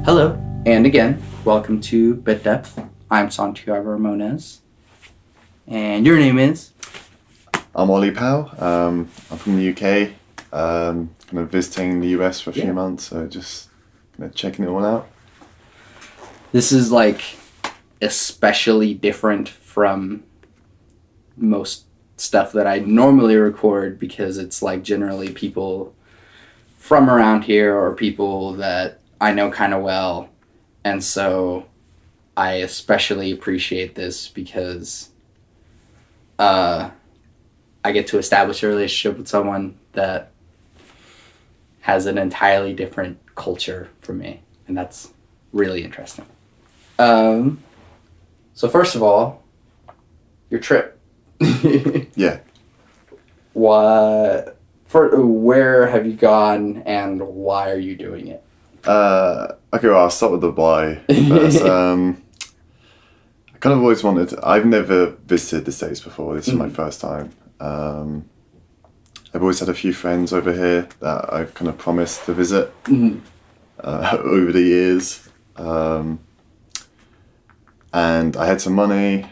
Hello, and again, welcome to Bit Depth. I'm Santiago Ramones, and your name is? I'm Ollie Powell. I'm from the UK, kind of visiting the US for a few months, so just kind of checking it all out. This is like especially different from most stuff that I normally record because it's like generally people from around here or people that I know kind of well, and so I especially appreciate this because I get to establish a relationship with someone that has an entirely different culture from me, and that's really interesting. So first of all, your trip. Yeah. Where have you gone and why are you doing it? Okay, well, I'll start with the why first. I kind of always wanted I've never visited the States before. This is my first time. I've always had a few friends over here that I've kind of promised to visit over the years. And I had some money.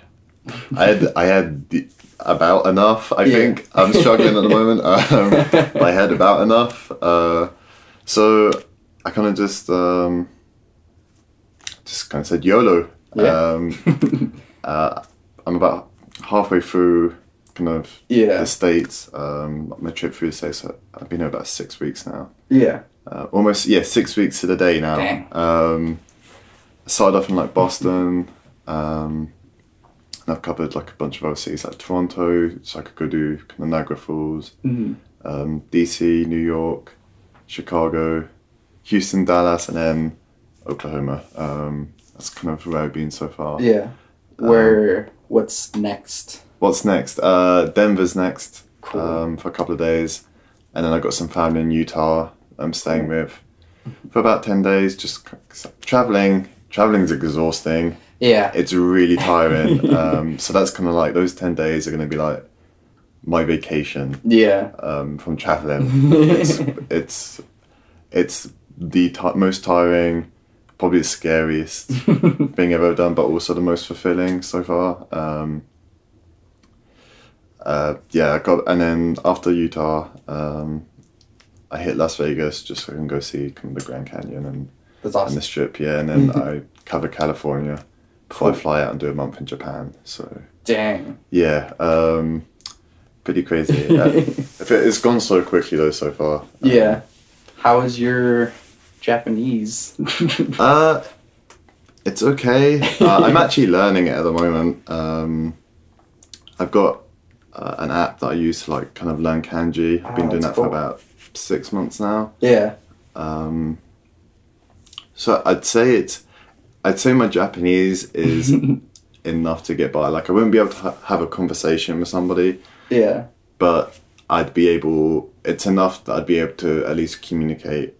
I had about enough, I think. I'm struggling at the moment. But I had about enough. So I kind of just kind of said YOLO. I'm about halfway through kind of the States. My trip through the States, I've been here about 6 weeks now. Almost 6 weeks to the day now. Dang. I started off in like Boston. And I've covered like a bunch of other cities like Toronto, so I could go do kind of Niagara Falls, DC, New York, Chicago, Houston, Dallas, and then Oklahoma. That's kind of where I've been so far. What's next? What's next? Denver's next. Cool. For a couple of days, and then I got some family in Utah I'm staying with for about 10 days. Just traveling. Traveling's exhausting. Yeah. It's really tiring. So that's kind of like those 10 days are going to be like my vacation. Yeah. From traveling. It's the most tiring, probably the scariest thing I've ever done, but also the most fulfilling so far. And then after Utah, I hit Las Vegas just so I can go see kind of the Grand Canyon and that's awesome. And the Strip, and then I cover California before I fly out and do a month in Japan. So dang. Yeah, pretty crazy. It's gone so quickly though so far. Yeah. How is your Japanese? It's okay. I'm actually learning it at the moment. I've got an app that I use to like kind of learn kanji. I've been doing that for about 6 months now. Yeah. So I'd say my Japanese is enough to get by. Like I wouldn't be able to have a conversation with somebody. Yeah. But it's enough that I'd be able to at least communicate.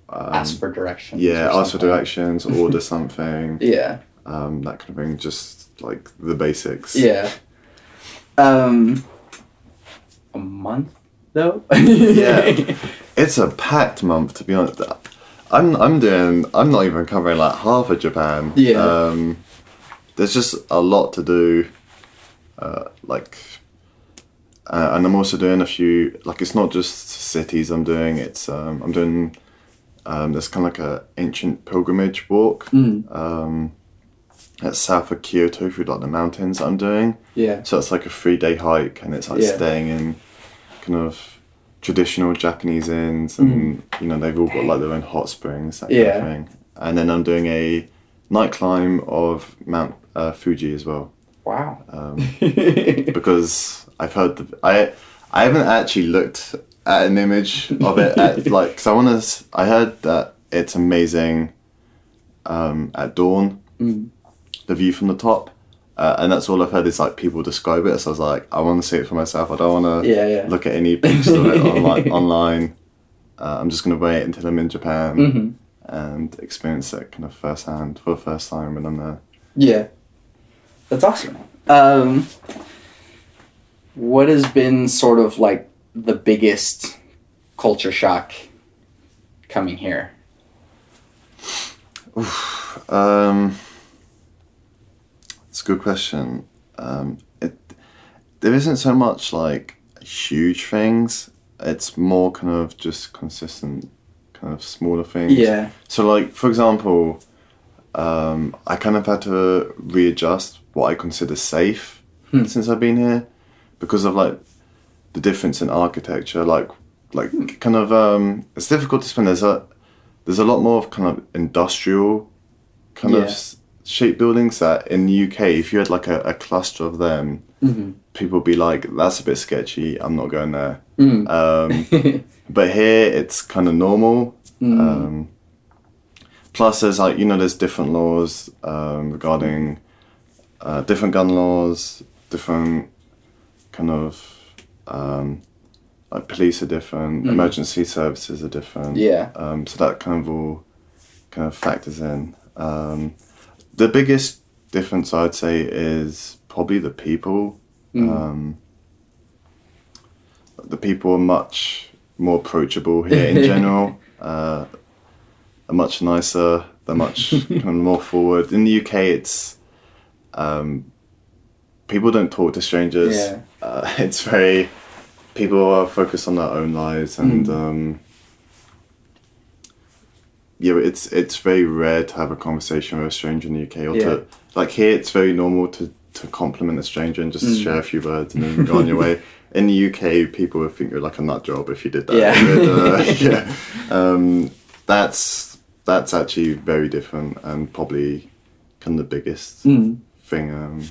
Ask for directions. Yeah, ask for directions, order something. Yeah. That kind of thing, just like the basics. Yeah. A month though? Yeah. It's a packed month, to be honest. I'm not even covering like half of Japan. Yeah. There's just a lot to do. And I'm also doing a few, like it's not just cities I'm doing, it's I'm doing there's kind of like a ancient pilgrimage walk that's south of Kyoto through like the mountains that I'm doing. Yeah. So it's like a 3-day hike and it's like staying in kind of traditional Japanese inns and they've all got like their own hot springs, that kind of thing. And then I'm doing a night climb of Mount Fuji as well. Wow. Because I've heard I haven't actually looked at an image of it because I heard that it's amazing at dawn, the view from the top, and that's all I've heard is like people describe it. So I was like, I want to see it for myself. I don't want to look at any pictures of it online. I'm just gonna wait until I'm in Japan and experience it kind of firsthand for the first time when I'm there. Yeah, that's awesome. What has been sort of like the biggest culture shock coming here? It's a good question. There isn't so much like huge things. It's more kind of just consistent, kind of smaller things. Yeah. So like for example, I kind of had to readjust what I consider safe since I've been here because of like the difference in architecture. Like kind of it's difficult to explain. There's a lot more of kind of industrial kind of Yeah. shaped buildings that in the UK, if you had like a cluster of them, people would be like, that's a bit sketchy, I'm not going there. But here it's kind of normal. Plus there's like, there's different laws regarding different gun laws, different kind of like police are different, emergency services are different. Yeah. So that kind of all kind of factors in. The biggest difference I'd say is probably the people. The people are much more approachable here in general. Are much nicer. They're much kind of more forward. In the UK, it's people don't talk to strangers. Yeah. It's very people are focused on their own lives, and yeah, it's very rare to have a conversation with a stranger in the UK, or to like here. It's very normal to compliment a stranger and just share a few words and then go on your way. In the UK, people would think you're like a nut job if you did that. Yeah. That's actually very different and probably kind of the biggest thing.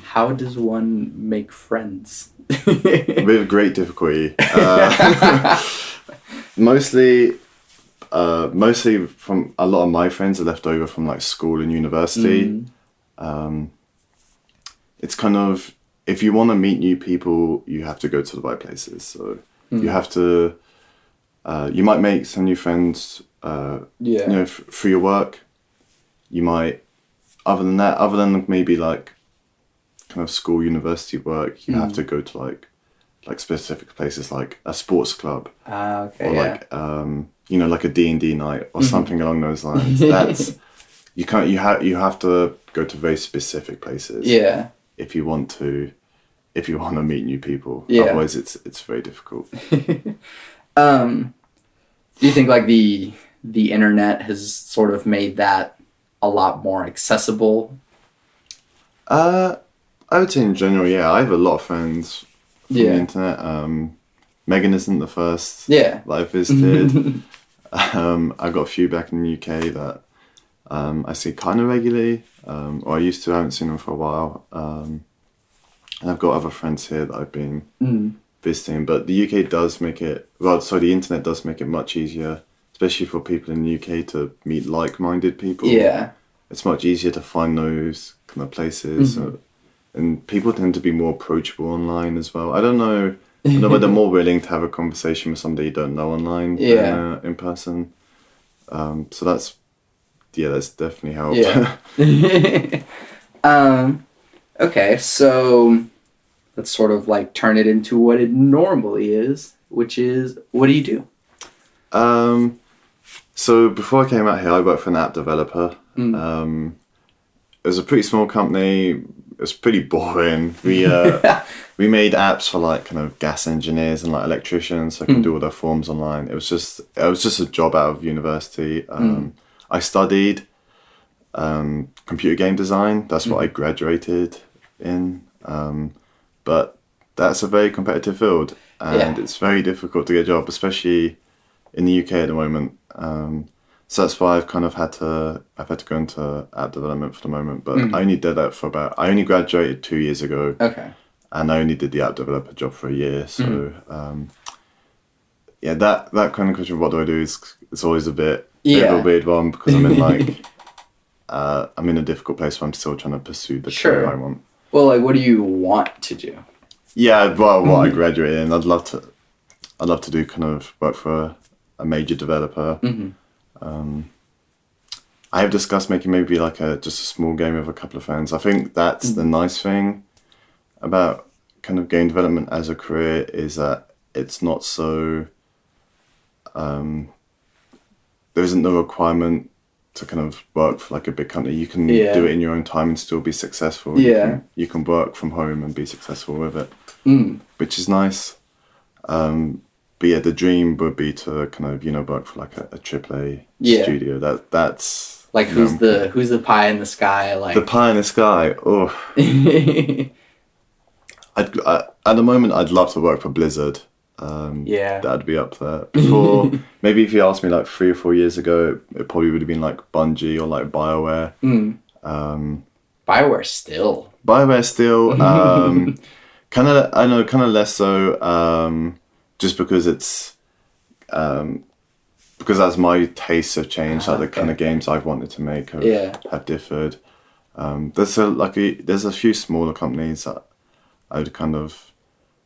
How does one make friends? With great difficulty. Mostly from a lot of my friends are left over from like school and university. It's kind of, if you want to meet new people, you have to go to the right places. So you have to, you might make some new friends, through your work. You might, other than maybe like kind of school, university work, you have to go to like specific places like a sports club. Okay. Or like, like a D&D night or something along those lines. That's, you have to go to very specific places. Yeah. If you want to meet new people. Yeah. Otherwise it's very difficult. Do you think like the internet has sort of made that a lot more accessible? I would say in general, yeah. I have a lot of friends from the internet. Megan isn't the first that I visited. I got a few back in the UK that I see kind of regularly, or I used to. I haven't seen them for a while. And I've got other friends here that I've been visiting. But the UK does make it, the internet does make it much easier, especially for people in the UK to meet like-minded people. Yeah. It's much easier to find those kind of places. And people tend to be more approachable online as well. I don't know whether they're more willing to have a conversation with somebody you don't know online than in person. So that's definitely helped. Yeah. Okay, so let's sort of like turn it into what it normally is, which is, what do you do? So before I came out here, I worked for an app developer. It was a pretty small company. It was pretty boring. We made apps for like kind of gas engineers and like electricians, so I can do all their forms online. It was just a job out of university. I studied computer game design. That's what I graduated in. But that's a very competitive field, and it's very difficult to get a job, especially in the UK at the moment. So that's why I've had to go into app development for the moment. But I only did that I only graduated 2 years ago. Okay. And I only did the app developer job for a year. So that kind of question, what do I do, it's always a bit of a weird one, because I'm in like I'm in a difficult place where I'm still trying to pursue the career I want. Well, like, what do you want to do? Yeah, well, what I graduated in, I'd love to do kind of work for a major developer. I have discussed making maybe like just a small game with a couple of friends. I think that's the nice thing about kind of game development as a career, is that it's not so there isn't no requirement to kind of work for like a big company. You can Yeah. do it in your own time and still be successful. Yeah. You can work from home and be successful with it, Mm. which is nice. But yeah, the dream would be to kind of, you know, work for like a AAA Yeah. studio. That's Like, you who's know, the pie in the sky? Like, the pie in the sky. Oh, at the moment, I'd love to work for Blizzard. yeah. That'd be up there. Before, maybe if you asked me like 3 or 4 years ago, it probably would have been like Bungie or like BioWare. Mm. BioWare still. BioWare still, kind of, I know, kind of less so, just because because as my tastes have changed, like the kind of games I've wanted to make have differed. There's a few smaller companies that I would kind of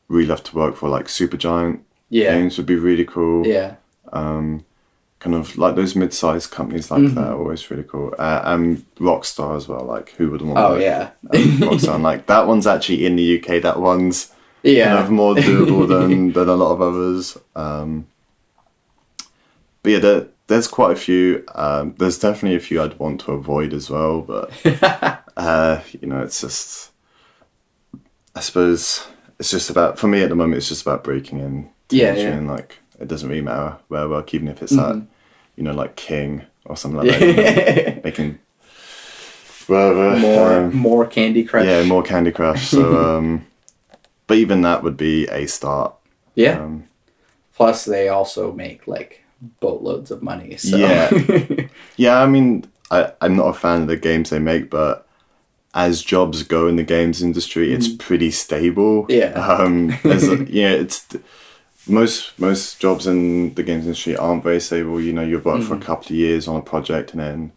really love to work for, like Supergiant games would be really cool. Yeah. Kind of like those mid-sized companies like that are always really cool. And Rockstar as well, like who would want to work yeah. Rockstar? And like that one's actually in the UK. That one's Yeah. kind of more doable than a lot of others. But yeah, there's quite a few. There's definitely a few I'd want to avoid as well. But you know, it's just, I suppose it's just about, for me at the moment, it's just about breaking in to the industry, and like it doesn't really matter where I work, even if it's at, you know, like King or something like that, you know, making wherever more Candy Crush. Yeah, more Candy Crush. So, but even that would be a start. Yeah. Plus, they also make like boatloads of money. So. Yeah, yeah. I mean, I'm not a fan of the games they make, but as jobs go in the games industry, it's pretty stable. Yeah. It's most jobs in the games industry aren't very stable. You know, you've worked for a couple of years on a project, and then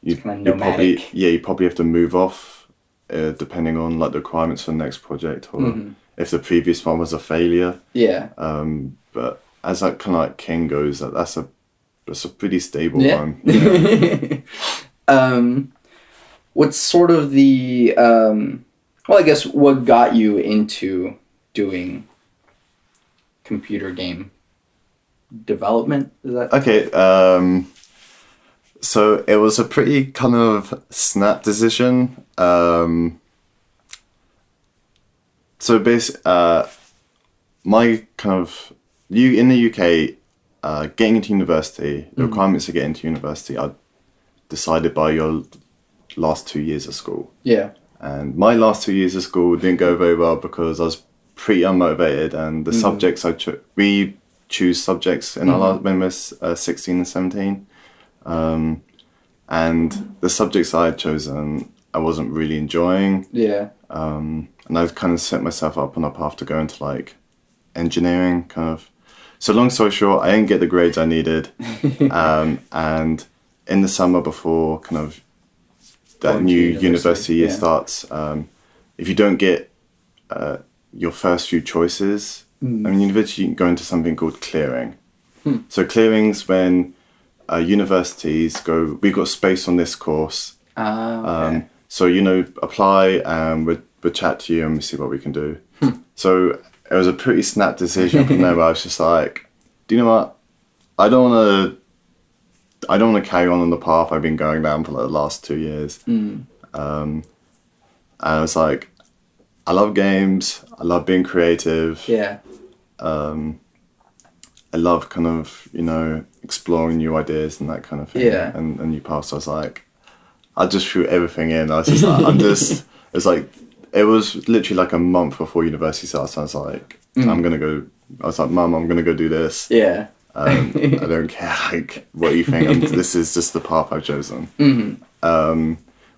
you probably have to move off, depending on like the requirements for the next project, or if the previous one was a failure. Yeah. But as that kind of like King goes, that's a pretty stable one. Yeah. What's sort of the well, I guess what got you into doing computer game development? Is that okay? So it was a pretty kind of snap decision. So basically, my kind of in the UK, getting into university, the requirements to get into university are decided by your last 2 years of school. Yeah. And my last 2 years of school didn't go very well because I was pretty unmotivated, and the subjects we choose subjects in our last, when we're 16 and 17. And the subjects I had chosen, I wasn't really enjoying. Yeah. And I kind of set myself up on a path to go into like engineering, kind of. So long story short, I didn't get the grades I needed. And in the summer before kind of that new university year starts, if you don't get your first few choices, I mean, university, you can go into something called clearing. So clearing's when universities go, we've got space on this course. Okay. So, you know, apply, and we'll chat to you and we'll see what we can do. So it was a pretty snap decision from there, where I was just like, do you know what? I don't want to carry on the path I've been going down for like the last 2 years. And I was like, I love games. I love being creative. Yeah. I love kind of, you know, exploring new ideas and that kind of thing. Yeah. And new paths. So I was like, I just threw everything in. I was just like, it's like, it was literally like a month before university starts. I was like, I was like, Mum, I'm going to go do this. Yeah. I don't care, like, what you think. This is just the path I've chosen.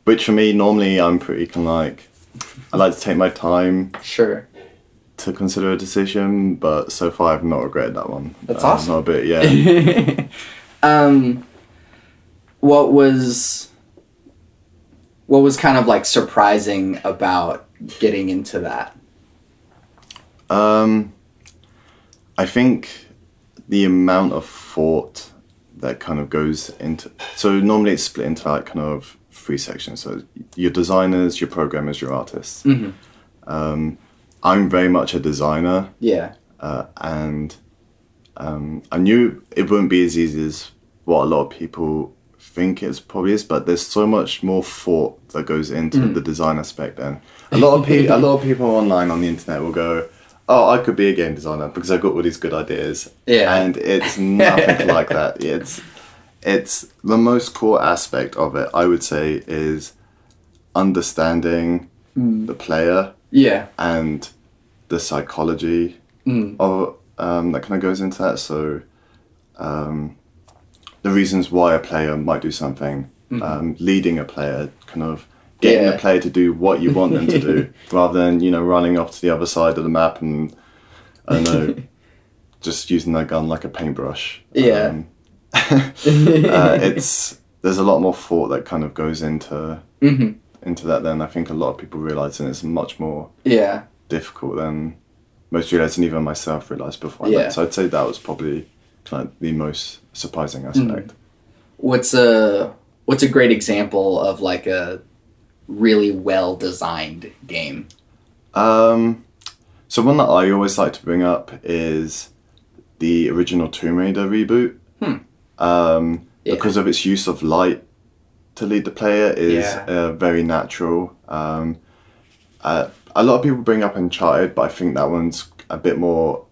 Which for me, normally I'm pretty kind of like, I like to take my time. Sure. To consider a decision, but so far I've not regretted that one. That's awesome. Not a bit, yeah. What was kind of like surprising about getting into that? I think the amount of thought that kind of goes into, so normally it's split into like kind of 3 sections. So your designers, your programmers, your artists. I'm very much a designer. Yeah. And I knew it wouldn't be as easy as what a lot of people think it probably is, but there's so much more thought that goes into the design aspect. And a lot of people online on the internet will go, "Oh, I could be a game designer because I've got all these good ideas." Yeah. And it's nothing like that. It's the most core aspect of it, I would say, is understanding the player. Yeah. And the psychology of that kind of goes into that. So the reasons why a player might do something, leading a player, kind of getting the player to do what you want them to do, rather than running off to the other side of the map and I don't know, just using their gun like a paintbrush. Yeah. There's a lot more thought that kind of goes into that than I think a lot of people realise, and it's much more difficult than most realise, and even myself realised before I went. So I'd say that was probably kind of the most surprising aspect. What's a great example of like a really well designed game? So one that I always like to bring up is the original Tomb Raider reboot. Because of its use of light to lead the player is very natural. A lot of people bring up Uncharted, but I think that one's a bit more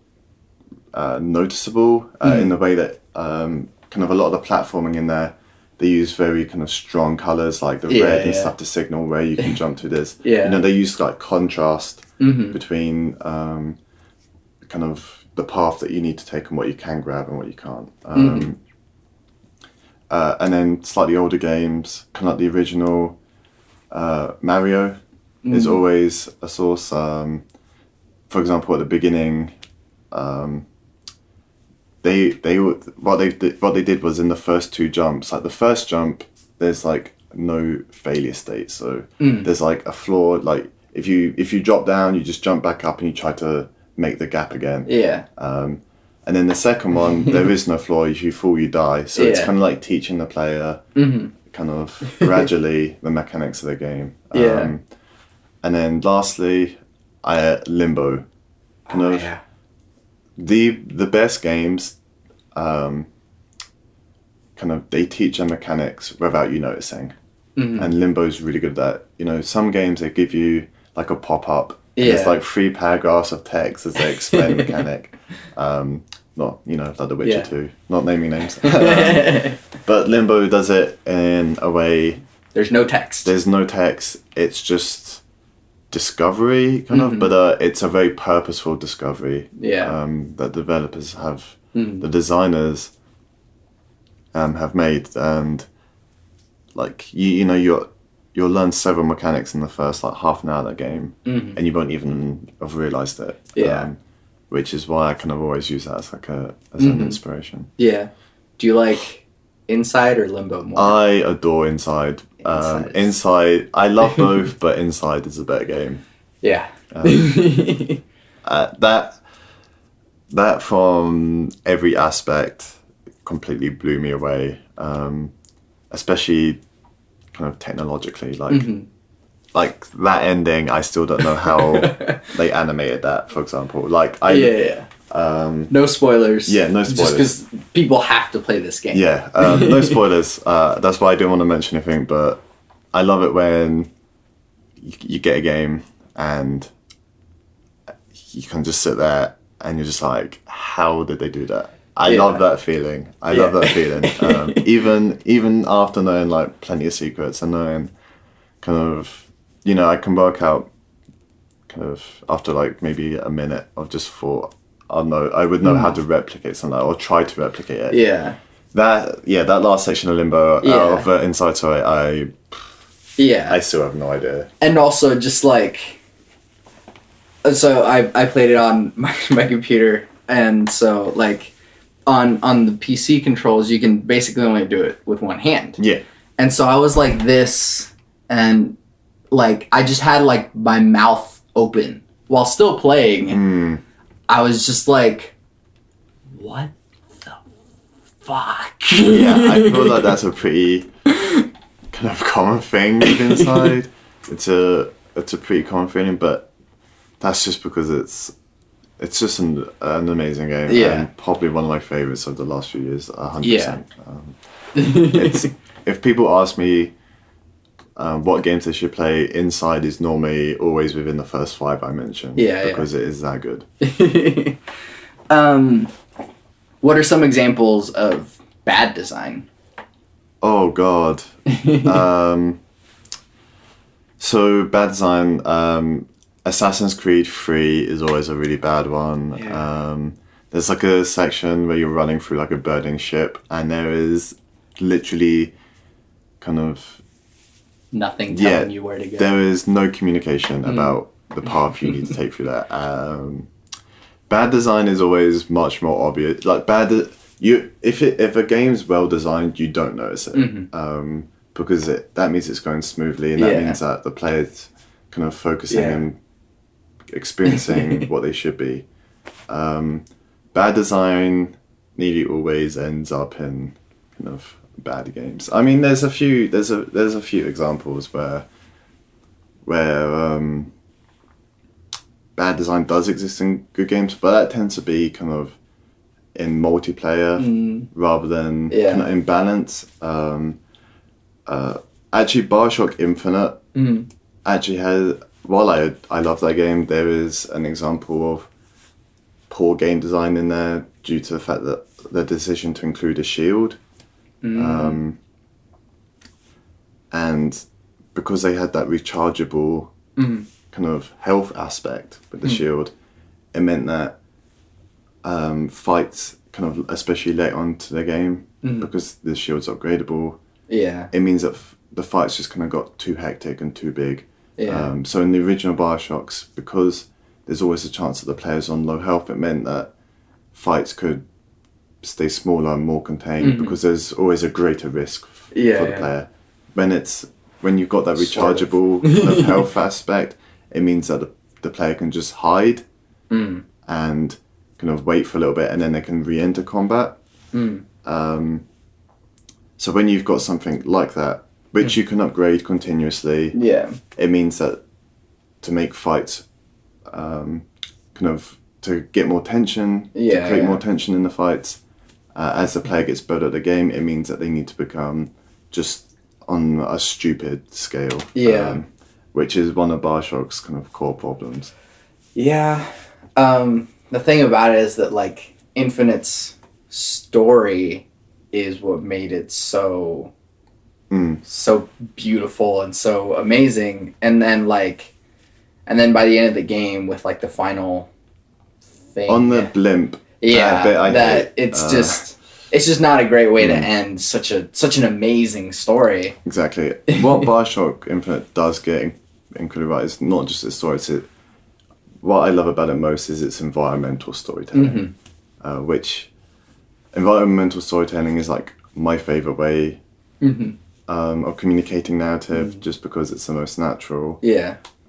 noticeable in the way that kind of a lot of the platforming in there, they use very kind of strong colours like the red and stuff to signal where you can jump to this. They use like contrast between kind of the path that you need to take and what you can grab and what you can't. And then slightly older games, kind of like the original Mario is always a source. For example, at the beginning, what they did was in the first two jumps, like the first jump, there's like no failure state. So there's like a floor, like if you drop down, you just jump back up and you try to make the gap again. And then the second one, there is no floor. If you fall, you die. So it's kind of like teaching the player kind of gradually the mechanics of the game. And then lastly, Limbo. The best games, kind of, they teach the mechanics without you noticing. And Limbo's really good at that. Some games, they give you like a pop-up. There's like 3 paragraphs of text as they explain the mechanic. Not, like The Witcher 2, not naming names. But Limbo does it in a way... There's no text. It's just discovery, kind of, but it's a very purposeful discovery that developers have, the designers have made. And, like, you'll learn several mechanics in the first, like, half an hour of that game, and you won't even have realised it. Which is why I kind of always use that as like as an inspiration. Do you like Inside or Limbo more? I adore Inside. Inside, I love both, but Inside is a better game. That from every aspect completely blew me away. Especially kind of technologically, like that ending, I still don't know how they animated that, for example. Like no spoilers. No spoilers. Just because people have to play this game. No spoilers. That's why I didn't want to mention anything, but I love it when you get a game and you can just sit there and you're just like, how did they do that? I love that feeling. Love that feeling. Even after knowing like plenty of secrets and knowing kind of, I can work out kind of after like maybe a minute of just thought, I would know how to replicate something or try to replicate it. That last section of Limbo of Inside, sorry, I still have no idea. And also just like, so I played it on my computer, and so like on the PC controls, you can basically only do it with one hand. And so I was like this, and like I just had like my mouth open while still playing. I was just like, what the fuck? I feel like that's a pretty kind of common thing with Inside. It's a pretty common feeling, but that's just because It's just an amazing game, Yeah. and probably one of my favorites of the last few years. 100%. Yeah. It's if people ask me what games they should play, Inside is normally always within the first 5 I mentioned. Yeah, because it is that good. What are some examples of bad design? Oh God. So bad design. Assassin's Creed 3 is always a really bad one. Yeah. There's like a section where you're running through like a burning ship, and there is literally kind of Nothing telling you where to go. there is no communication about the path you need to take through that. Bad design is always much more obvious. Like if a game's well designed, you don't notice it because that means it's going smoothly, and that means that the player's kind of focusing and experiencing what they should be. Bad design nearly always ends up in kind of bad games. I mean, there's a few examples where bad design does exist in good games, but that tends to be kind of in multiplayer rather than kind of in balance. Actually, BioShock Infinite actually has. While I love that game, there is an example of poor game design in there due to the fact that the decision to include a shield. And because they had that rechargeable kind of health aspect with the shield, it meant that fights kind of, especially late on to the game, because the shield's upgradable, it means that the fights just kind of got too hectic and too big. So in the original Bioshocks, because there's always a chance that the player's on low health, it meant that fights could stay smaller and more contained because there's always a greater risk for the player. When you've got that rechargeable kind of health aspect, it means that the player can just hide and kind of wait for a little bit, and then they can re-enter combat. So when you've got something like that, which you can upgrade continuously, it means that to make fights kind of to get more tension, to create more tension in the fights, as the player gets better at the game, it means that they need to become just on a stupid scale, which is one of Bioshock's kind of core problems. The thing about it is that like Infinite's story is what made it so beautiful and so amazing, and then by the end of the game with like the final thing on the blimp, it's just not a great way to end such an amazing story. Exactly. What Bioshock Infinite does get incredibly right is not just its story. What I love about it most is its environmental storytelling, which environmental storytelling is like my favorite way of communicating narrative, just because it's the most natural.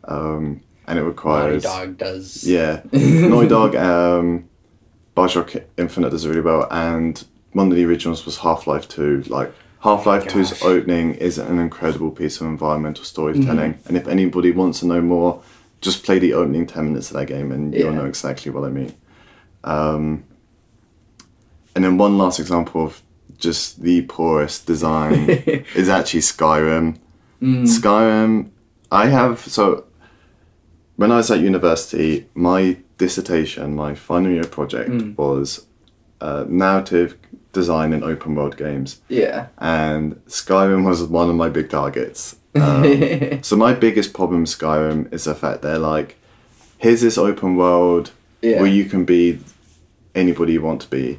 And it requires Naughty Dog does. Naughty Dog. Bioshock Infinite does it really well, and one of the originals was Half-Life 2. Like Half-Life 2's opening is an incredible piece of environmental storytelling, and if anybody wants to know more, just play the opening 10 minutes of that game and you'll know exactly what I mean. And then one last example of just the poorest design is actually Skyrim. Skyrim, when I was at university, my dissertation, my final year project was narrative design in open world games. And Skyrim was one of my big targets. So my biggest problem with Skyrim is the fact they're like, here's this open world where you can be anybody you want to be.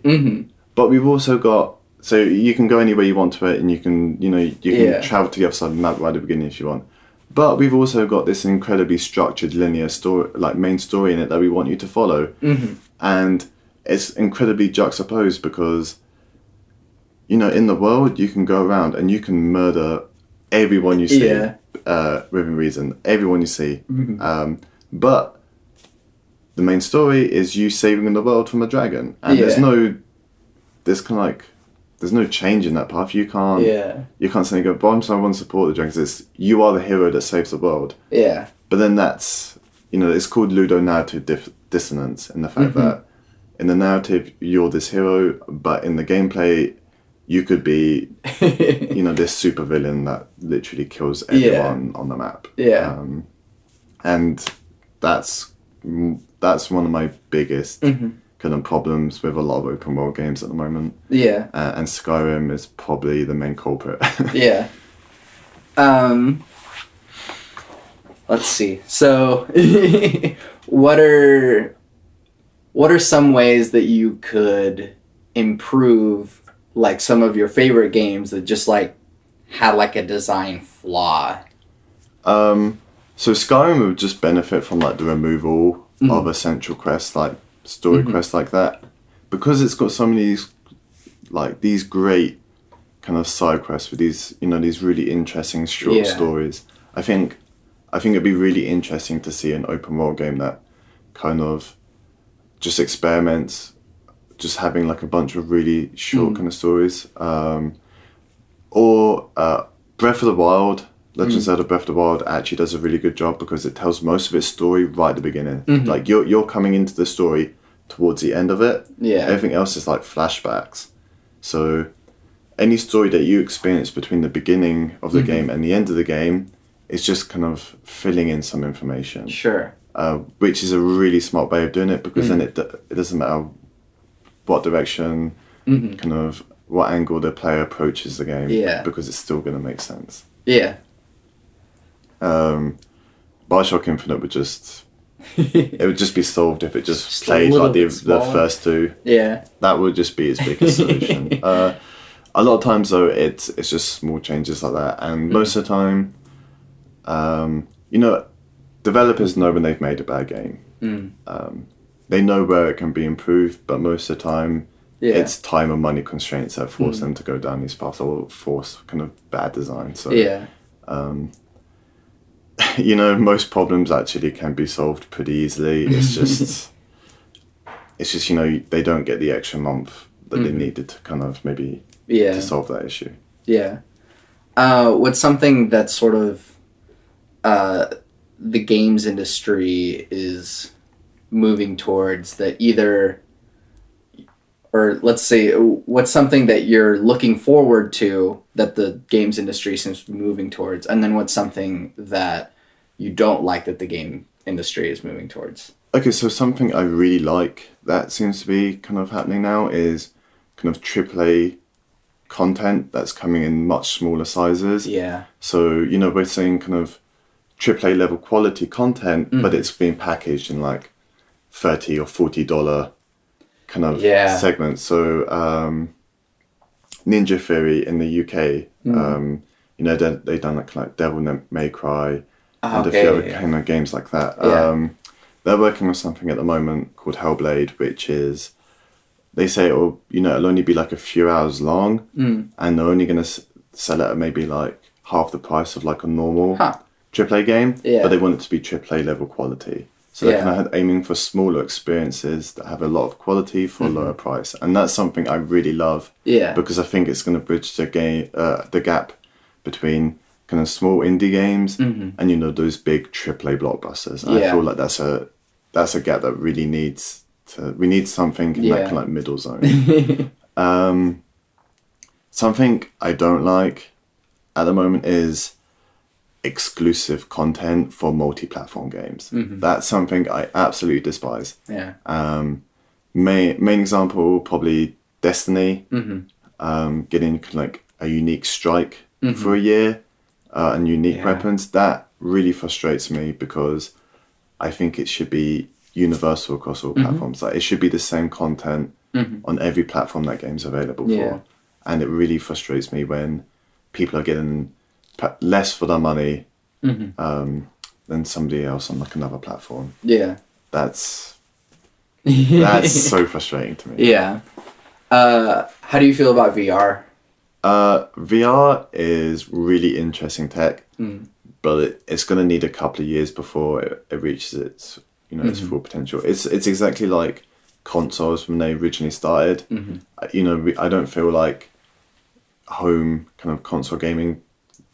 But we've also got, so you can go anywhere you want to it, and you can travel to the other side of the map right at the beginning if you want. But we've also got this incredibly structured linear story, like main story in it that we want you to follow. And it's incredibly juxtaposed because, in the world you can go around and you can murder everyone you see within reason, everyone you see. But the main story is you saving the world from a dragon, and there's no change in that path. You can't suddenly go, but I want to support the dragons. You are the hero that saves the world. But then that's you know, it's called ludonarrative dissonance, in the fact that in the narrative you're this hero, but in the gameplay you could be, you know, this super villain that literally kills everyone on the map. Yeah. And that's one of my biggest kind of problems with a lot of open world games at the moment. Yeah. And Skyrim is probably the main culprit. Yeah. Let's see. So, what are some ways that you could improve like some of your favorite games that just like had like a design flaw? So Skyrim would just benefit from like the removal of a central quest, like story quest like that, because it's got so many these great kind of side quests with these, you know, these really interesting short stories. I think it'd be really interesting to see an open world game that kind of just experiments, just having like a bunch of really short kind of stories. Or Breath of the Wild. Legend of Zelda Breath of the Wild actually does a really good job because it tells most of its story right at the beginning. Like you're coming into the story towards the end of it. Yeah. Everything else is like flashbacks. So any story that you experience between the beginning of the game and the end of the game is just kind of filling in some information. Sure. Which is a really smart way of doing it, because then it doesn't matter what direction, kind of what angle the player approaches the game, because it's still going to make sense. Yeah. Bioshock Infinite would just it would just be solved if it just played like the first two. Yeah. That would just be its biggest solution. A lot of times though, it's just small changes like that, and most of the time, you know, developers know when they've made a bad game. They know where it can be improved, but most of the time, it's time and money constraints that force them to go down these paths, or force kind of bad design. So you know, most problems actually can be solved pretty easily. It's just you know, they don't get the extra month that they needed to kind of maybe to solve that issue. Yeah. What's something that's sort of the games industry is moving towards that either, or let's say, what's something that you're looking forward to that the games industry seems to be moving towards, and then what's something that you don't like that the game industry is moving towards? Okay, so something I really like that seems to be kind of happening now is kind of AAA content that's coming in much smaller sizes. Yeah. So, you know, we're seeing kind of AAA level quality content, but it's being packaged in like $30 or $40 kind of segments. So Ninja Theory in the UK, you know, they've done like Devil May Cry and a few other kind of games like that. They're working on something at the moment called Hellblade, which is, they say it'll only be like a few hours long, and they're only going to sell it at maybe like half the price of like a normal AAA game, but they want it to be AAA level quality. So they're kind of aiming for smaller experiences that have a lot of quality for a lower price, and that's something I really love. Because I think it's going to bridge the gap between kind of small indie games and, you know, those big AAA blockbusters. And I feel like that's a gap that really needs to. We need something in that kind of like middle zone. Something I don't like at the moment is exclusive content for multi-platform games. That's something I absolutely despise. Main example, probably Destiny, getting like a unique strike for a year, and unique weapons. That really frustrates me, because I think it should be universal across all platforms. Like, it should be the same content on every platform that game's available for. And it really frustrates me when people are getting less for their money than somebody else on like another platform. That's so frustrating to me. How do you feel about VR? VR is really interesting tech, but it's going to need a couple of years before it reaches its, you know, its full potential. It's exactly like consoles when they originally started. You know, I don't feel like home kind of console gaming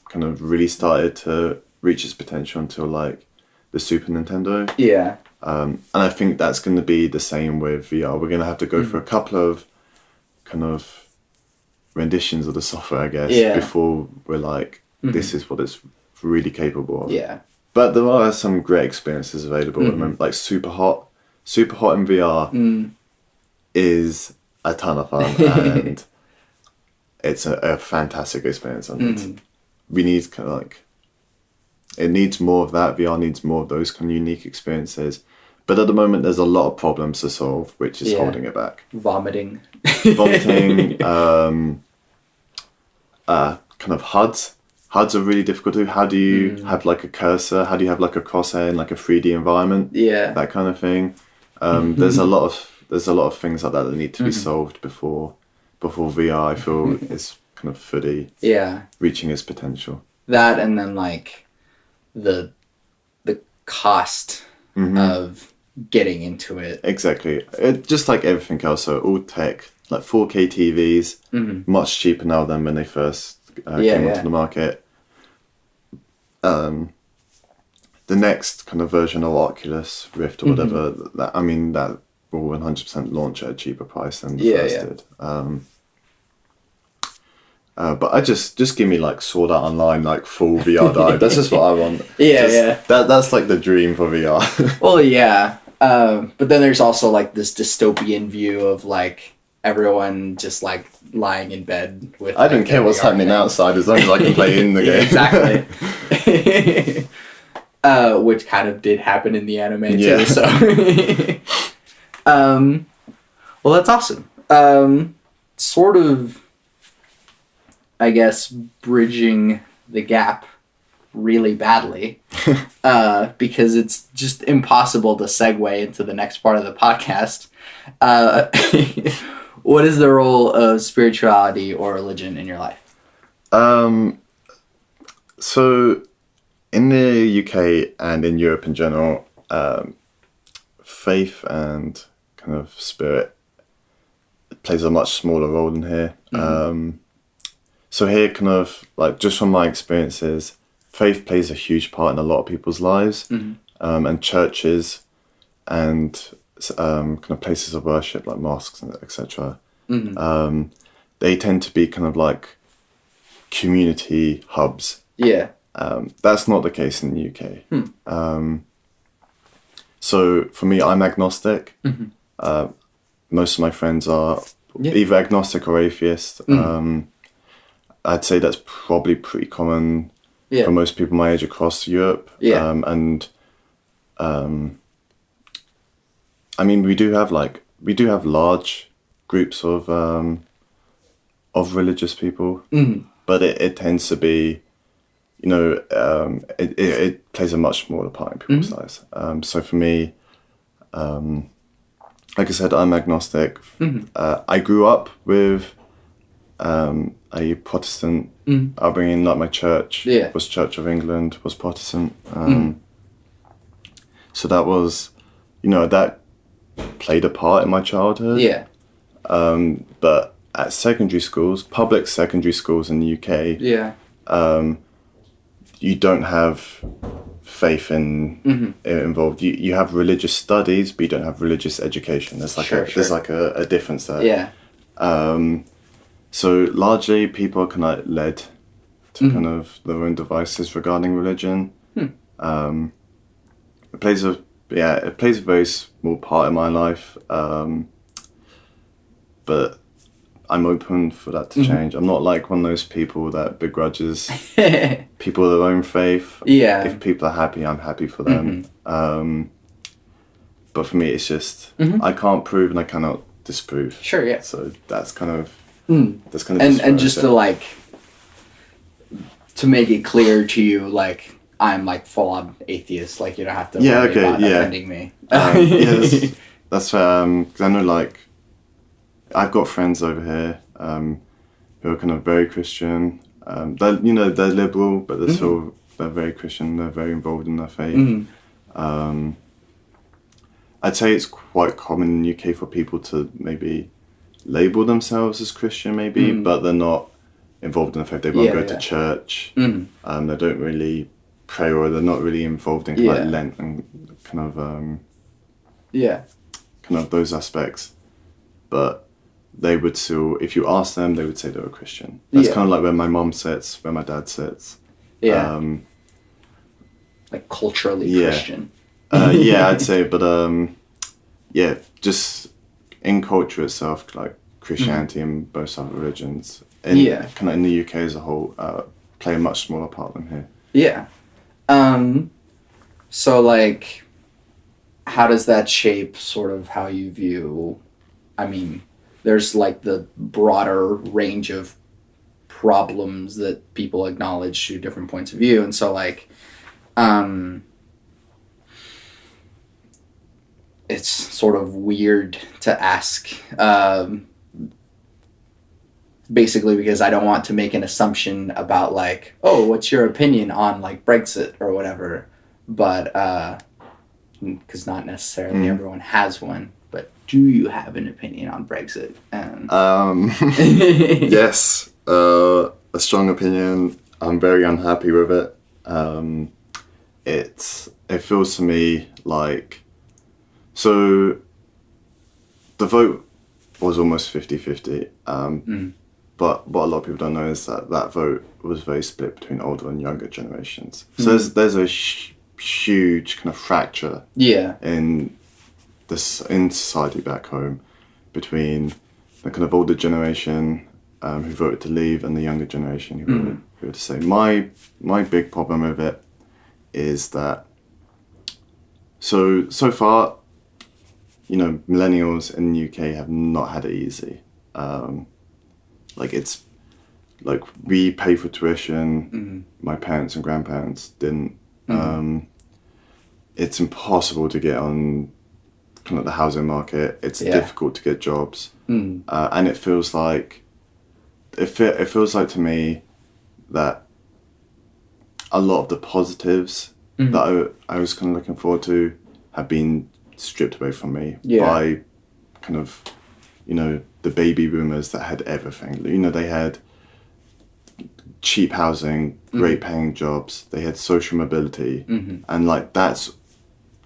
kind of really started to reach its potential until like the Super Nintendo. Yeah. And I think that's going to be the same with VR. We're going to have to go for a couple of kind of renditions of the software, I guess, Yeah. before we're like, this is what it's really capable of. Yeah. But there are some great experiences available at the moment, like Super Hot. Super Hot in VR is a ton of fun, and it's a fantastic experience. And we need kind of like, it needs more of that. VR needs more of those kind of unique experiences. But at the moment, there's a lot of problems to solve, which is holding it back. Vomiting. Kind of HUDs. HUDs are really difficult to do. How do you have like a cursor? How do you have like a crosshair in like a 3D environment? Yeah. That kind of thing. There's a lot of things like that that need to be solved before VR, I feel, is kind of fully reaching its potential. That, and then like the cost of getting into it. Exactly. Just like everything else, so all tech, like 4K TVs, much cheaper now than when they first came onto the market. The next kind of version of Oculus Rift or whatever, that will 100% launch at a cheaper price than the first did. But I just give me like Sword Art Online, like full VR dive. That's just what I want. That's like the dream for VR. Well, yeah. But then there's also like this dystopian view of like everyone just like lying in bed with. I don't care what's happening outside as long as I can play in the game. Exactly. Which kind of did happen in the anime too. So, well, that's awesome. Sort of, I guess, bridging the gap really badly, because it's just impossible to segue into the next part of the podcast. What is the role of spirituality or religion in your life? So in the UK and in Europe in general, faith and kind of spirit plays a much smaller role in here. So here, kind of like just from my experiences, faith plays a huge part in a lot of people's lives, and churches and kind of places of worship like mosques and etc. They tend to be kind of like community hubs. Yeah. That's not the case in the UK. So for me, I'm agnostic. Most of my friends are either agnostic or atheist. I'd say that's probably pretty common for most people my age across Europe. I mean, we do have large groups of religious people, but it tends to be, it plays a much smaller part in people's lives. So for me, like I said, I'm agnostic. I grew up with a Protestant upbringing. Like my church was Church of England, was Protestant. So that was, that played a part in my childhood. But at secondary schools, public secondary schools in the UK, you don't have faith involved. You have religious studies, but you don't have religious education. There's like there's like a difference there. So largely people are kind of led to kind of their own devices regarding religion. It plays a very small part in my life, but I'm open for that to change. I'm not like one of those people that begrudges people of their own faith. If people are happy, I'm happy for them. But for me, it's just I can't prove and I cannot disprove. So that's kind of and just to like to make it clear to you, like I'm like full on atheist. Like you don't have to worry about offending me. That's because I know like I've got friends over here who are kind of very Christian. They're liberal, but they're very Christian. They're very involved in their faith. I'd say it's quite common in the UK for people to maybe label themselves as Christian, but they're not involved in the faith. They won't go to church. They don't really pray or they're not really involved in kind of like Lent and kind of those aspects. But they would still, if you ask them, they would say they were Christian. That's kind of like where my mom sits, where my dad sits. Yeah. Like culturally Christian. Yeah, I'd say, but yeah, just in culture itself, like Christianity and both other religions, kind of in the UK as a whole, play a much smaller part than here. Yeah. So like, how does that shape sort of how you view? I mean, there's like the broader range of problems that people acknowledge through different points of view, and so like, it's sort of weird to ask, basically because I don't want to make an assumption about like, oh, what's your opinion on like Brexit or whatever, but because not necessarily everyone has one. But do you have an opinion on Brexit? Yes, a strong opinion. I'm very unhappy with it. It feels to me like, so the vote was almost 50-50. But what a lot of people don't know is that vote was very split between older and younger generations. So there's a huge kind of fracture in society back home between the kind of older generation who voted to leave and the younger generation who voted to stay. My big problem with it is that so far, you know, millennials in the UK have not had it easy. Like it's like we pay for tuition. My parents and grandparents didn't. It's impossible to get on kind of the housing market. It's difficult to get jobs, and it feels like it feels like to me that a lot of the positives that I was kind of looking forward to have been stripped away from me by kind of, you know, the baby boomers that had everything. You know, they had cheap housing, great paying jobs, they had social mobility, and like that's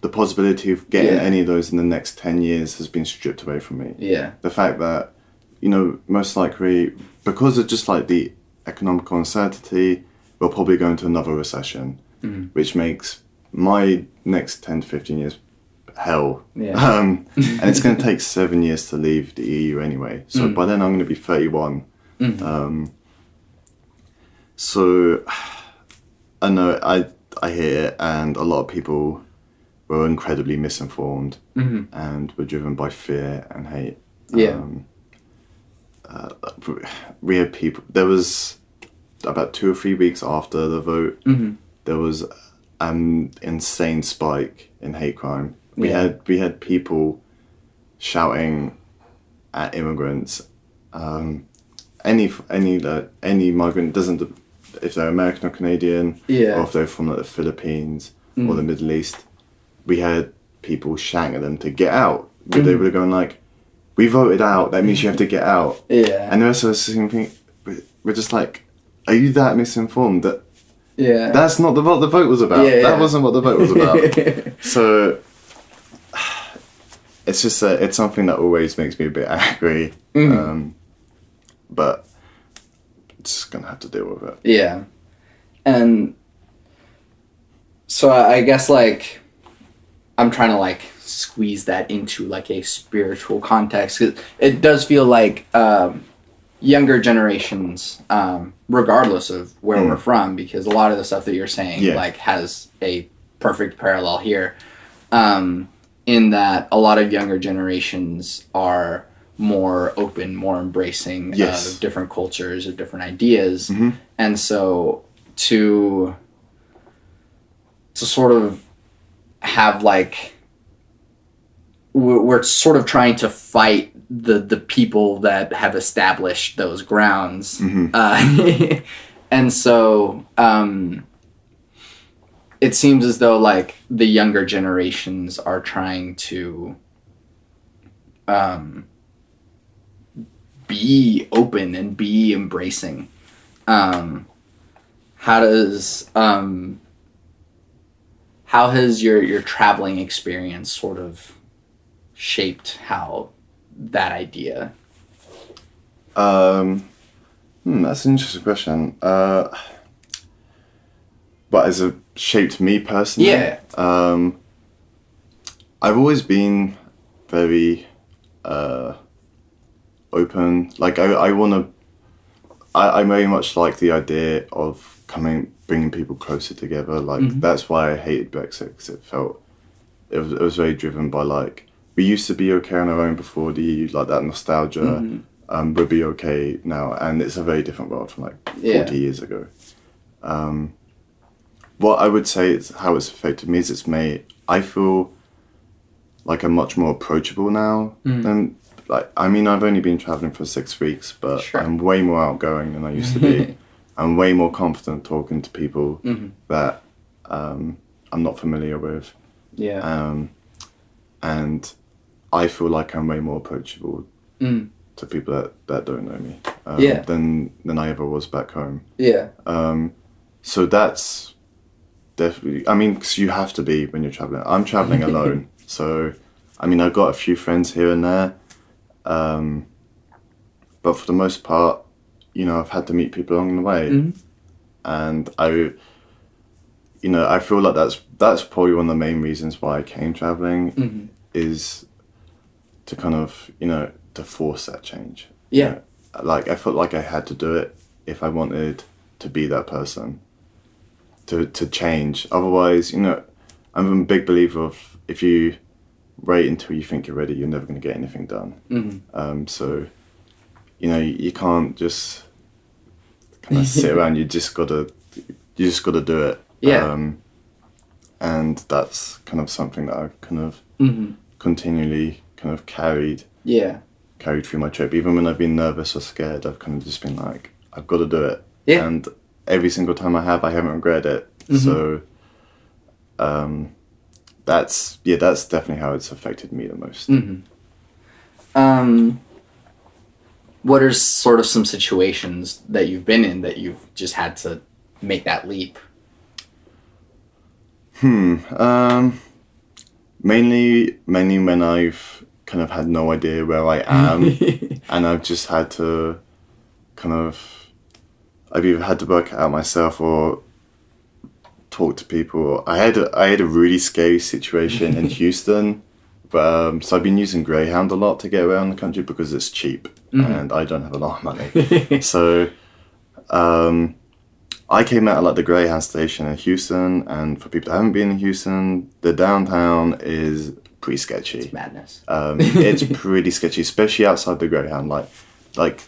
the possibility of getting any of those in the next 10 years has been stripped away from me. The fact that, you know, most likely because of just like the economical uncertainty, we'll probably go into another recession, which makes my next 10 to 15 years hell. And it's going to take 7 years to leave the EU anyway. So by then I'm going to be 31. So I know I hear it, and a lot of people were incredibly misinformed and were driven by fear and hate. We had people, there was about 2 or 3 weeks after the vote, there was an insane spike in hate crime. We had people shouting at immigrants. Any migrant, doesn't, if they're American or Canadian, or if they're from like the Philippines or the Middle East, we had people shouting at them to get out. But they were going like, "We voted out. That means you have to get out." And the rest of us thinking, we're just like, "Are you that misinformed? That's not what the vote was about. That wasn't what the vote was about." So it's just it's something that always makes me a bit angry, but just gonna have to deal with it. And so I guess like I'm trying to like squeeze that into like a spiritual context, 'cause it does feel like younger generations, regardless of where we're from, because a lot of the stuff that you're saying like has a perfect parallel here, in that a lot of younger generations are more open, more embracing of different cultures, of different ideas. And so to sort of have like, we're sort of trying to fight the people that have established those grounds. And so it seems as though like the younger generations are trying to be open and be embracing. How does how has your traveling experience sort of shaped how that idea? That's an interesting question. But has it shaped me personally? Yeah. I've always been very open. Like I want to. I very much like the idea of bringing people closer together. Like that's why I hated Brexit, because it was very driven by like we used to be okay on our own before the EU, like that nostalgia. We'll be okay now, and it's a very different world from like 40 years ago. What I would say is how it's affected me is I feel like I'm much more approachable now than like I mean I've only been traveling for 6 weeks, but Sure. I'm way more outgoing than I used to be. I'm way more confident talking to people that I'm not familiar with. Yeah. And I feel like I'm way more approachable to people that don't know me than I ever was back home. Yeah. So that's definitely, I mean, because you have to be when you're traveling. I'm traveling alone, so I mean, I've got a few friends here and there, but for the most part, you know, I've had to meet people along the way, and I feel like that's probably one of the main reasons why I came traveling is to kind of, to force that change. Yeah. Like I felt like I had to do it if I wanted to be that person. To change. Otherwise, I'm a big believer of if you wait until you think you're ready, you're never going to get anything done. So, you can't just kind of sit around. You just gotta do it. Yeah. And that's kind of something that I've kind of continually kind of carried through my trip. Even when I've been nervous or scared, I've kind of just been like, I've got to do it. Yeah. And every single time I haven't regretted it. So that's definitely how it's affected me the most. What are sort of some situations that you've been in that you've just had to make that leap? Mainly when I've kind of had no idea where I am and I've just had to I've either had to work it out myself or talk to people. I had a really scary situation in Houston, but so I've been using Greyhound a lot to get around the country because it's cheap and I don't have a lot of money. So I came out of like the Greyhound station in Houston, and for people that haven't been in Houston, the downtown is pretty sketchy. It's madness. It's pretty sketchy, especially outside the Greyhound. Like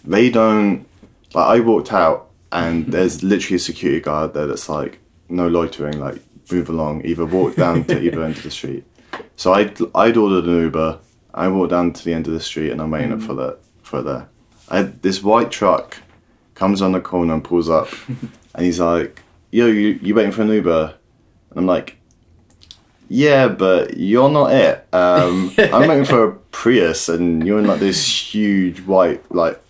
they don't. Like I walked out and there's literally a security guard there that's like, no loitering, like move along, either walk down to either end of the street. So I'd ordered an Uber. I walked down to the end of the street and I'm waiting up for there. This white truck comes on the corner and pulls up, and he's like, "Yo, you waiting for an Uber?" And I'm like, "Yeah, but you're not it. I'm waiting for a Prius, and you're in like this huge white like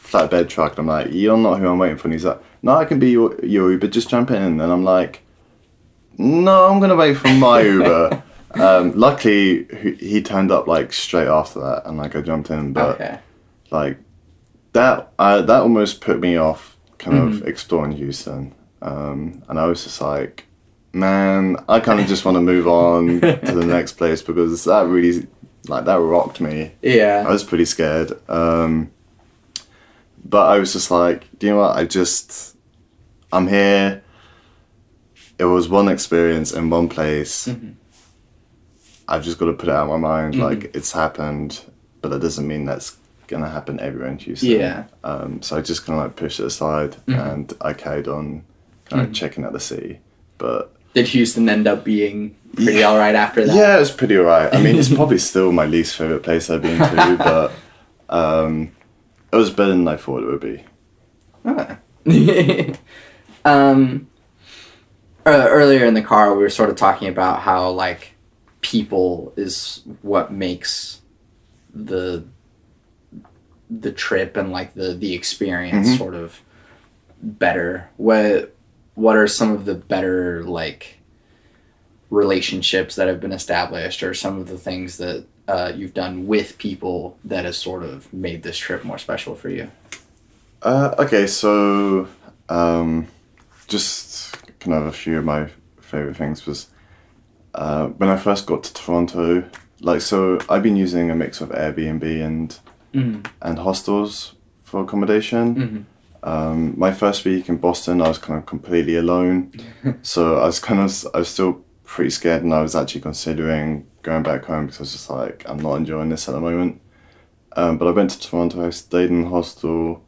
flatbed truck." And I'm like, "You're not who I'm waiting for." And he's like, "No, I can be your Uber. Just jump in." And I'm like, "No, I'm gonna wait for my Uber." Luckily, he turned up like straight after that, and like I jumped in. But like that almost put me off kind of exploring Houston. And I was just like, man, I kind of just want to move on to the next place, because that really, like, that rocked me. Yeah. I was pretty scared. But I was just like, you know what, I'm here. It was one experience in one place. I've just got to put it out of my mind. Like, it's happened, but that doesn't mean that's gonna happen everywhere in Houston. Yeah. So I just kind of like pushed it aside and I carried on kind of checking out the city. But did Houston end up being pretty all right after that? Yeah, it was pretty all right. I mean, it's probably still my least favorite place I've been to, but it was better than I thought it would be. Earlier in the car, we were sort of talking about how like people is what makes the trip and like the experience sort of better. What are some of the better like relationships that have been established, or some of the things that you've done with people that has sort of made this trip more special for you? Okay, so just kind of a few of my favorite things was when I first got to Toronto. Like, so I've been using a mix of Airbnb and hostels for accommodation. My first week in Boston, I was kind of completely alone, so I was still pretty scared, and I was actually considering going back home because I was just like, I'm not enjoying this at the moment. But I went to Toronto, I stayed in a hostel,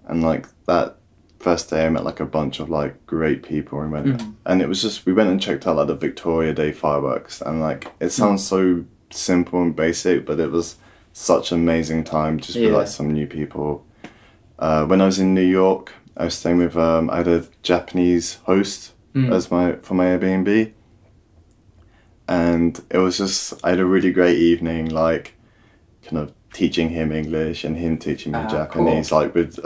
and like that first day I met like a bunch of like great people and went and it was just we went and checked out like the Victoria Day fireworks, and like it sounds so simple and basic, but it was such an amazing time just with like some new people. When I was in New York, I was staying with I had a Japanese host as my for my Airbnb, and it was just I had a really great evening, like kind of teaching him English and him teaching me Japanese, cool. Like with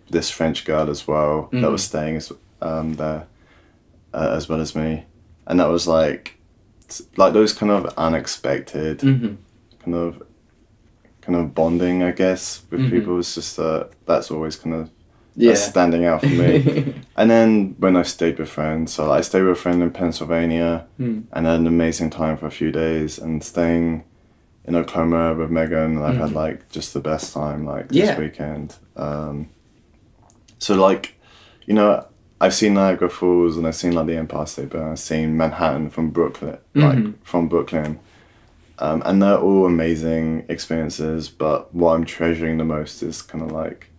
this French girl as well that was staying there as well as me, and that was like those kind of unexpected kind of bonding, I guess, with people. It's just that's always kind of standing out for me. And then when I stayed with friends, so I stayed with a friend in Pennsylvania and had an amazing time for a few days, and staying in Oklahoma with Megan, and I've had like just the best time like this weekend. So like, you know, I've seen Niagara Falls and I've seen like the Empire State Building, I've seen Manhattan from Brooklyn, and they're all amazing experiences. But what I'm treasuring the most is kind of like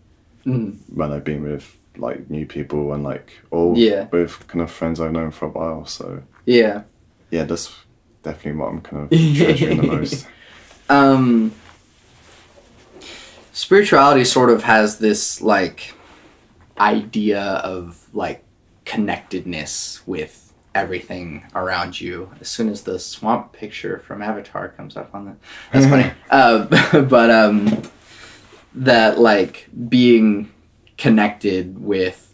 when I've been with like new people and like with kind of friends I've known for a while. So yeah, that's definitely what I'm kind of treasuring the most. Spirituality sort of has this like idea of like connectedness with everything around you. As soon as the swamp picture from Avatar comes up on that's funny. But that like being connected with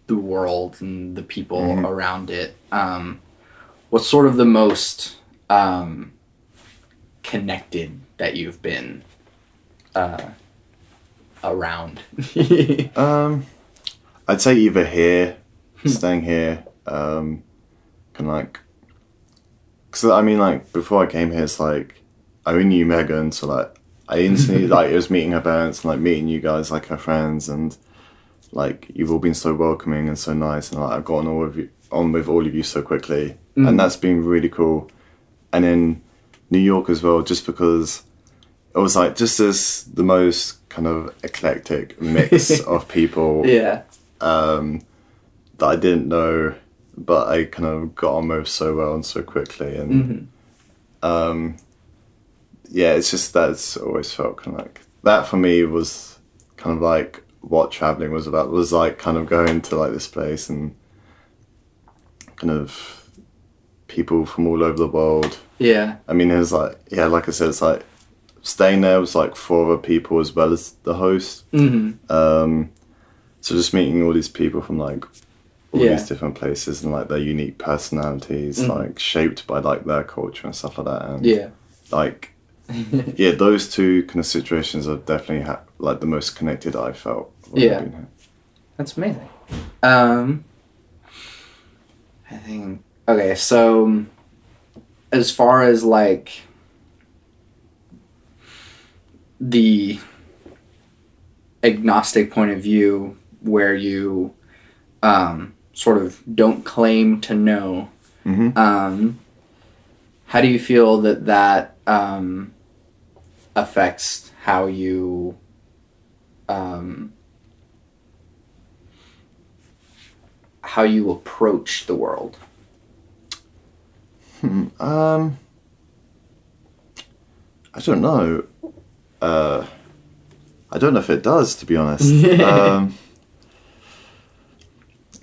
the world and the people around it. What's sort of the most connected that you've been around? I'd say either here, staying here, kind of like, because I mean like before I came here, it's like I only knew Megan, so like I instantly like it was meeting her parents and like meeting you guys, like her friends, and like you've all been so welcoming and so nice, and like I've gotten on with all of you so quickly, and that's been really cool. And then New York as well, just because it was like just as the most kind of eclectic mix of people that I didn't know, but I kind of got on with so well and so quickly, and it's just that's always felt kind of like that for me was kind of like what traveling was about, was like kind of going to like this place and kind of people from all over the world. I mean, it was like like I said, it's like staying there was like 4 other people as well as the host. So just meeting all these people from like all these different places and like their unique personalities, like shaped by like their culture and stuff like that. And like those two kind of situations are definitely like the most connected I felt when I've been here. That's amazing. I think okay, so as far as like the agnostic point of view, where you sort of don't claim to know, how do you feel that affects how you approach the world? I don't know. I don't know if it does, to be honest.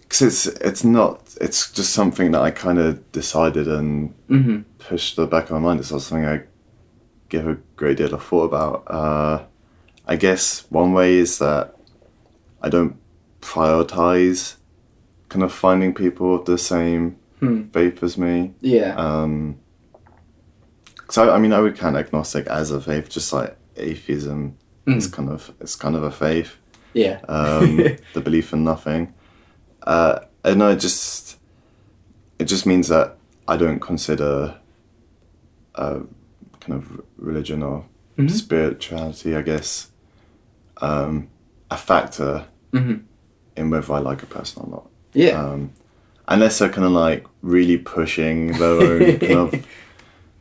Because it's just something that I kind of decided and pushed to the back of my mind. It's not something I give a great deal of thought about. I guess one way is that I don't prioritize kind of finding people of the same faith as me. Yeah. So I mean, I would count agnostic as a faith, just like atheism is kind of a faith. Yeah. The belief in nothing. And no, it just means that I don't consider kind of religion or spirituality, I guess, a factor in whether I like a person or not. Yeah. Unless they're kind of like really pushing their own kind of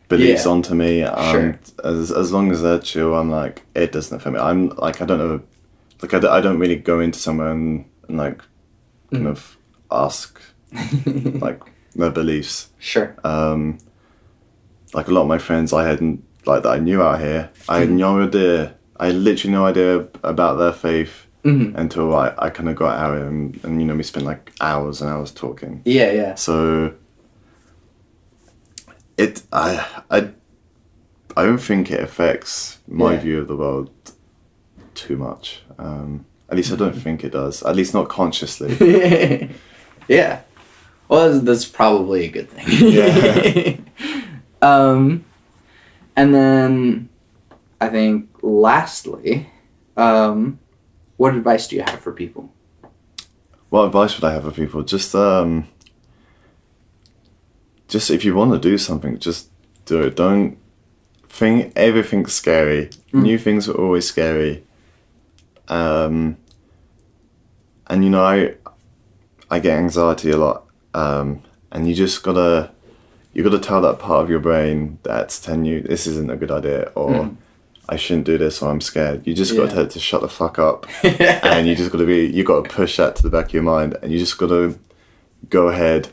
beliefs onto me. Sure. As long as they're chill, I'm like, it doesn't affect me. I'm like, I don't know, like I don't really go into somewhere and like kind of ask like their beliefs. Sure. Like a lot of my friends I hadn't like that I knew out here, I had no idea. I had literally no idea about their faith until I kind of got out and you know we spent like hours and hours talking. Yeah, yeah. So I don't think it affects my view of the world too much. At least I don't think it does. At least not consciously. Yeah. Well, that's probably a good thing. Yeah. And then I think lastly, what advice do you have for people? What advice would I have for people? Just if you want to do something, just do it. Don't think everything's scary. New things are always scary. And you know, I get anxiety a lot. And you just gotta tell that part of your brain that's telling you this isn't a good idea, or I shouldn't do this, or I'm scared. You just gotta tell it to shut the fuck up. And you gotta push that to the back of your mind, and you just gotta go ahead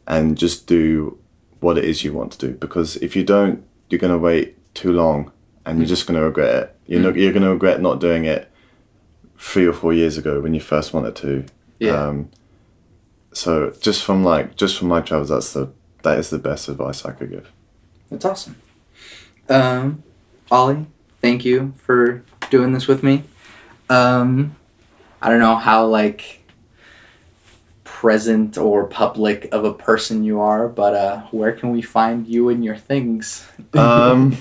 and just do what it is you want to do. Because if you don't, you're gonna wait too long, and you're just gonna regret it. You're gonna regret not doing it 3 or 4 years ago when you first wanted to. Yeah. So just from my travels, that is the best advice I could give. That's awesome. Ollie, thank you for doing this with me. I don't know how like present or public of a person you are, but where can we find you and your things? So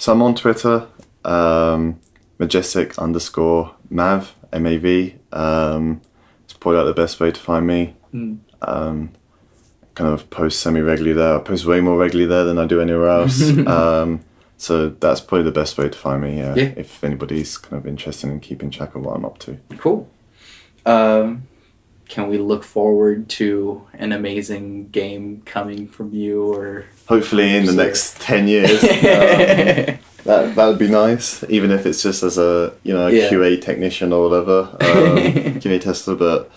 I'm on Twitter, majestic_Mav, MAV. It's probably like the best way to find me. Kind of post semi-regularly there. I post way more regularly there than I do anywhere else. So that's probably the best way to find me, if anybody's kind of interested in keeping track of what I'm up to. Cool. Can we look forward to an amazing game coming from you, or hopefully in the next 10 years? That would be nice, even if it's just as a QA technician or whatever, QA tester. But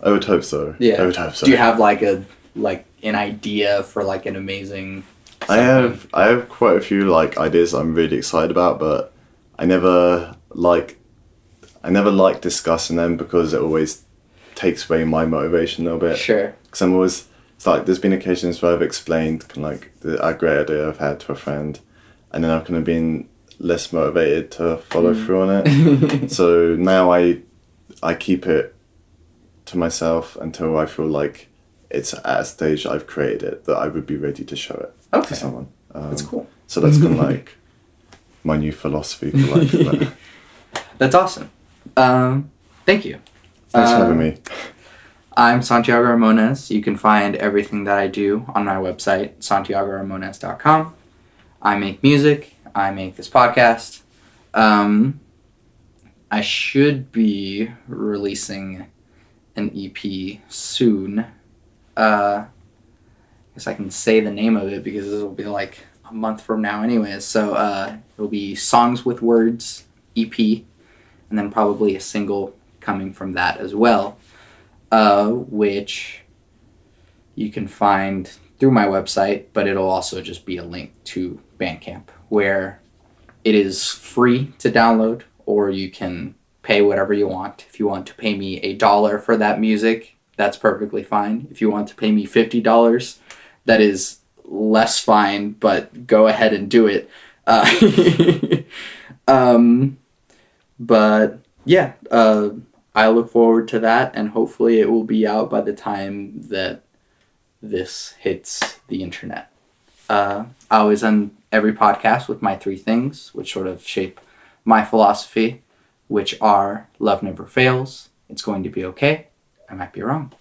I would hope so. Yeah. I would hope so. Do you have like an idea for like an amazing? I have quite a few like ideas I'm really excited about, but I never like discussing them because it always takes away my motivation a little bit. Sure. Because I'm always, it's like there's been occasions where I've explained kind of like a great idea I've had to a friend, and then I've kind of been less motivated to follow through on it. So now I keep it to myself until I feel like it's at a stage I've created it that I would be ready to show it to someone. That's cool. So that's kind of like my new philosophy for life. That's awesome. Thank you. Thanks for having me. I'm Santiago Ramones. You can find everything that I do on my website, santiagoramones.com. I make music. I make this podcast. I should be releasing an EP soon. I guess I can say the name of it because this will be like a month from now anyways. So it'll be Songs with Words EP, and then probably a single coming from that as well, which you can find through my website, but it'll also just be a link to Bandcamp, where it is free to download, or you can pay whatever you want. If you want to pay me $1 for that music, that's perfectly fine. If you want to pay me $50, that is less fine, but go ahead and do it. But yeah, I look forward to that, and hopefully it will be out by the time that this hits the internet. I always end every podcast with my three things, which sort of shape my philosophy, which are love never fails, it's going to be okay, I might be wrong.